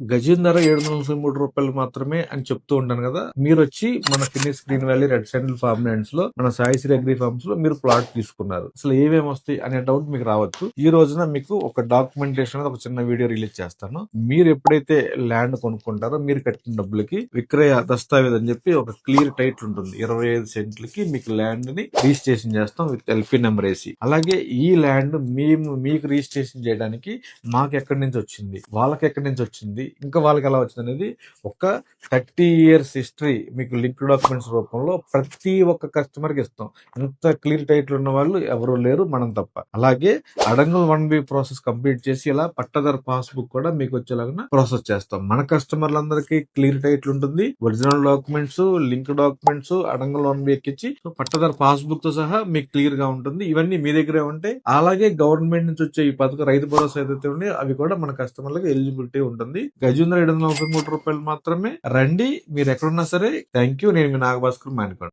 గజం ధర రూ. 733 మాత్రమే అని చెప్తూ ఉంటాను కదా. మీరు వచ్చి మన Phoenix green valley red sandal farm lands లో మన సాయిశ్రీ అగ్రి ఫార్మ్స్ లో మీరు ప్లాట్ తీసుకున్నారు. అసలు ఏమేమి వస్తాయి అనే డౌట్ మీకు రావచ్చు. ఈ రోజున మీకు ఒక డాక్యుమెంటేషన్ ఒక చిన్న వీడియో రిలీజ్ చేస్తాను. మీరు ఎప్పుడైతే ల్యాండ్ కొనుక్కుంటారో మీరు కట్టిన డబ్బులకి విక్రయ దస్తావేజ్ అని చెప్పి ఒక క్లియర్ టైటిల్ ఉంటుంది. 25 సెంట్లకి మీకు ల్యాండ్ ని రిజిస్ట్రేషన్ చేస్తాం విత్ ఎల్పీ నెంబర్ వేసి. అలాగే ఈ ల్యాండ్ మేము మీకు రిజిస్ట్రేషన్ చేయడానికి మాకు ఎక్కడి నుంచి వచ్చింది, వాళ్ళకి ఎక్కడి నుంచి వచ్చింది, ఇంకా వాళ్ళకి ఎలా వచ్చింది అనేది ఒక 30 years హిస్టరీ మీకు లింక్ డాక్యుమెంట్స్ రూపంలో ప్రతి ఒక్క కస్టమర్ కి ఇస్తాం. ఇంత క్లియర్ టైటిల్ ఉన్న వాళ్ళు ఎవరు లేరు, మనం తప్ప. అలాగే అడంగల్ 1B ప్రాసెస్ కంప్లీట్ చేసి ఇలా పట్టదారు పాస్బుక్ కూడా మీకు వచ్చేలాగా ప్రాసెస్ చేస్తాం. మన కస్టమర్లందరికీ క్లియర్ టైటిల్ ఉంటుంది, original documents, link documents, adangal 1B ఎక్కించి పట్టదారు పాస్బుక్ తో సహా మీకు క్లియర్ గా ఉంటుంది. ఇవన్నీ మీ దగ్గరే ఉంటాయి. అలాగే గవర్నమెంట్ నుంచి వచ్చే ఈ పథకం రైతు భరోసా ఏదైతే ఉన్నాయో అవి కూడా మన కస్టమర్లకు ఎలిజిబిలిటీ ఉంటుంది. గజం ధర రూ. 733 మాత్రమే. రండి, మీరు ఎక్కడున్నా సరే. Thank you. నేను మీ నాగభాస్కర్ మానికొండ.